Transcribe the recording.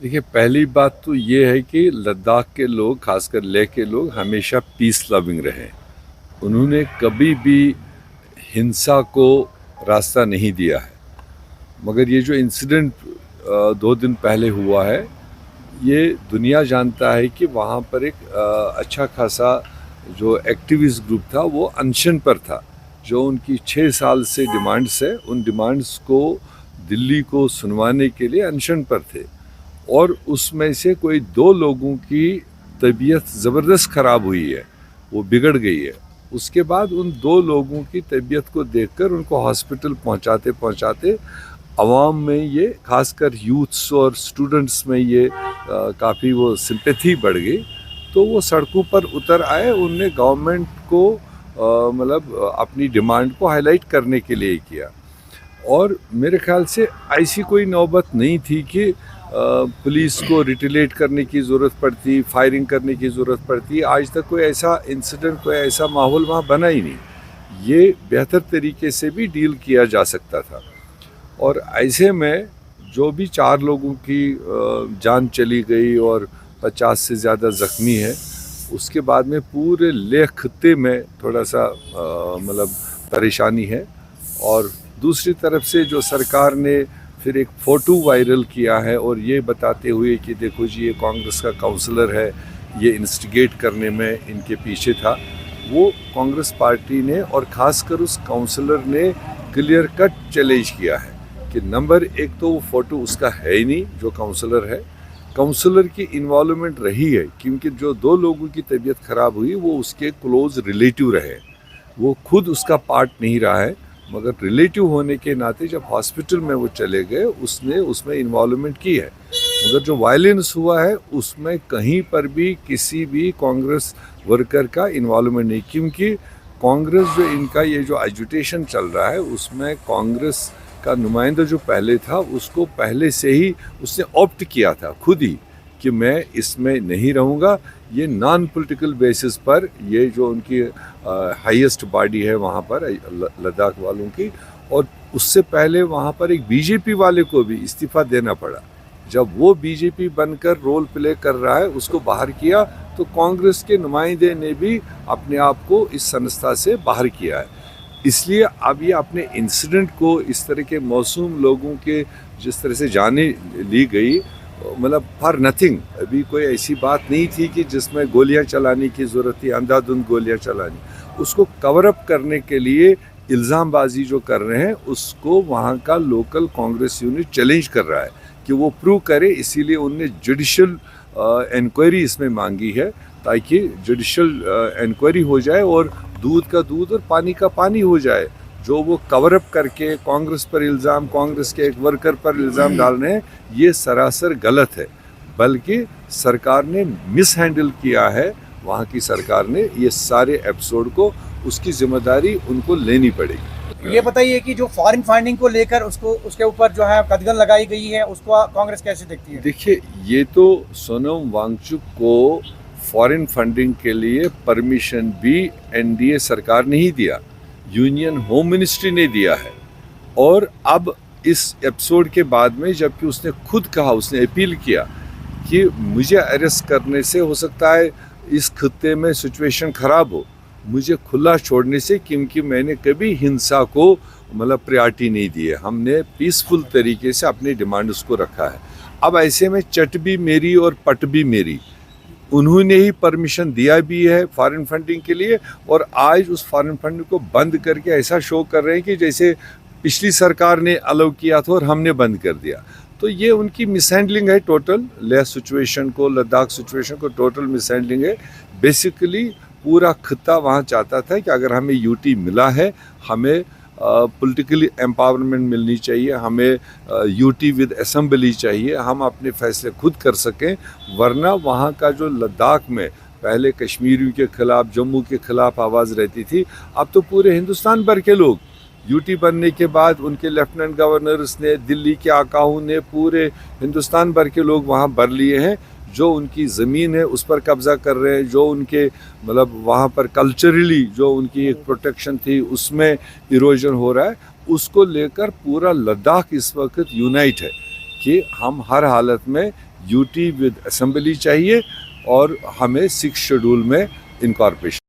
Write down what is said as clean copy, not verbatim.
देखिए, पहली बात तो ये है कि लद्दाख के लोग, खासकर लेह के लोग, हमेशा पीस लविंग रहे। उन्होंने कभी भी हिंसा को रास्ता नहीं दिया है। मगर ये जो इंसिडेंट 2 दिन पहले हुआ है, ये दुनिया जानता है कि वहाँ पर एक अच्छा खासा जो एक्टिविस्ट ग्रुप था वो अनशन पर था। जो उनकी 6 साल से डिमांड्स है, उन डिमांड्स को दिल्ली को सुनवाने के लिए अनशन पर थे। और उसमें से कोई 2 लोगों की तबीयत ज़बरदस्त ख़राब हुई है, वो बिगड़ गई है। उसके बाद उन 2 लोगों की तबीयत को देखकर उनको हॉस्पिटल पहुंचाते पहुंचाते आवाम में ये, खासकर यूथ्स और स्टूडेंट्स में ये काफ़ी वो सिंपैथी बढ़ गई। तो वो सड़कों पर उतर आए। उनने गवर्नमेंट को मतलब अपनी डिमांड को हाईलाइट करने के लिए किया। और मेरे ख्याल से ऐसी कोई नौबत नहीं थी कि पुलिस को रिटेलिएट करने की ज़रूरत पड़ती, फायरिंग करने की ज़रूरत पड़ती। आज तक कोई ऐसा इंसिडेंट, कोई ऐसा माहौल वहाँ बना ही नहीं। ये बेहतर तरीके से भी डील किया जा सकता था। और ऐसे में जो भी 4 लोगों की जान चली गई और 50 से ज़्यादा ज़ख्मी है, उसके बाद में पूरे लेह खत्ते में थोड़ा सा मतलब परेशानी है। और दूसरी तरफ से जो सरकार ने फिर एक फ़ोटो वायरल किया है और ये बताते हुए कि देखो जी, ये कांग्रेस का काउंसलर है, ये इंस्टिगेट करने में इनके पीछे था, वो कांग्रेस पार्टी ने और ख़ासकर उस काउंसलर ने क्लियर कट चैलेंज किया है कि नंबर एक तो वो फ़ोटो उसका है ही नहीं जो काउंसलर है। काउंसलर की इन्वॉल्वमेंट रही है क्योंकि जो 2 लोगों की तबीयत ख़राब हुई वो उसके क्लोज रिलेटिव रहे, वो खुद उसका पार्ट नहीं रहा है। मगर रिलेटिव होने के नाते जब हॉस्पिटल में वो चले गए, उसने उसमें इन्वॉल्वमेंट की है। मगर जो वायलेंस हुआ है उसमें कहीं पर भी किसी भी कांग्रेस वर्कर का इन्वॉल्वमेंट नहीं, क्योंकि कांग्रेस जो इनका ये जो एजुटेशन चल रहा है उसमें कांग्रेस का नुमाइंदा जो पहले था उसको पहले से ही उसने ऑप्ट किया था खुद ही कि मैं इसमें नहीं रहूँगा। ये नॉन पॉलिटिकल बेसिस पर ये जो उनकी हाईएस्ट बॉडी है वहाँ पर लद्दाख वालों की, और उससे पहले वहाँ पर एक बीजेपी वाले को भी इस्तीफ़ा देना पड़ा। जब वो बीजेपी बनकर रोल प्ले कर रहा है, उसको बाहर किया, तो कांग्रेस के नुमाइंदे ने भी अपने आप को इस संस्था से बाहर किया है। इसलिए अब ये अपने इंसिडेंट को, इस तरह के मासूम लोगों के जिस तरह से जाने ली गई, मतलब फॉर नथिंग, अभी कोई ऐसी बात नहीं थी कि जिसमें गोलियां चलाने की ज़रूरत थी, अंधाधुंध गोलियां चलानी। उसको कवर अप करने के लिए इल्ज़ामबाजी जो कर रहे हैं उसको वहाँ का लोकल कांग्रेस यूनिट चैलेंज कर रहा है कि वो प्रूव करे। इसीलिए उनने जुडिशल इंक्वायरी इसमें मांगी है, ताकि जुडिशल इंक्वायरी हो जाए और दूध का दूध और पानी का पानी हो जाए। जो वो कवर अप करके कांग्रेस पर इल्ज़ाम, कांग्रेस के एक वर्कर पर इल्ज़ाम डाल रहे हैं, ये सरासर गलत है। बल्कि सरकार ने मिस हैंडल किया है, वहाँ की सरकार ने ये सारे एपिसोड को, उसकी जिम्मेदारी उनको लेनी पड़ेगी। ये बताइए कि जो फॉरेन फंडिंग को लेकर उसके ऊपर जो है कदगन लगाई गई है, उसको कांग्रेस कैसे देखती है? देखिए, ये तो सोनम वांगचुक को फॉरेन फंडिंग के लिए परमिशन भी एनडीए सरकार ने ही दिया, यूनियन होम मिनिस्ट्री ने दिया है। और अब इस एपिसोड के बाद में जबकि उसने खुद कहा, उसने अपील किया कि मुझे अरेस्ट करने से हो सकता है इस खत्ते में सिचुएशन ख़राब हो, मुझे खुला छोड़ने से, क्योंकि मैंने कभी हिंसा को मतलब प्रायोरिटी नहीं दी है, हमने पीसफुल तरीके से अपनी डिमांड्स को रखा है। अब ऐसे में चट भी मेरी और पट भी मेरी, उन्होंने ही परमिशन दिया भी है फॉरेन फंडिंग के लिए, और आज उस फॉरेन फंडिंग को बंद करके ऐसा शो कर रहे हैं कि जैसे पिछली सरकार ने अलाउ किया था और हमने बंद कर दिया। तो ये उनकी मिसहैंडलिंग है टोटल, लेह सिचुएशन को, लद्दाख सिचुएशन को टोटल मिसहैंडलिंग है। बेसिकली पूरा खित्ता वहाँ चाहता था कि अगर हमें यूटी मिला है, हमें पॉलिटिकली एम्पावरमेंट मिलनी चाहिए, हमें यूटी विद असेंबली चाहिए, हम अपने फैसले खुद कर सकें। वरना वहाँ का जो लद्दाख में पहले कश्मीरियों के ख़िलाफ़, जम्मू के ख़िलाफ़ आवाज़ रहती थी, अब तो पूरे हिंदुस्तान भर के लोग, यूटी बनने के बाद उनके लेफ्टिनेंट गवर्नर्स ने, दिल्ली के आकाओं ने, पूरे हिंदुस्तान भर के लोग वहाँ भर लिए हैं। जो उनकी ज़मीन है उस पर कब्ज़ा कर रहे हैं, जो उनके मतलब वहाँ पर कल्चरली जो उनकी एक प्रोटेक्शन थी उसमें इरोजन हो रहा है, उसको लेकर पूरा लद्दाख इस वक्त यूनाइट है कि हम हर हालत में यूटी विद असेंबली चाहिए और हमें 6 शेड्यूल में इनकॉर्पोरेशन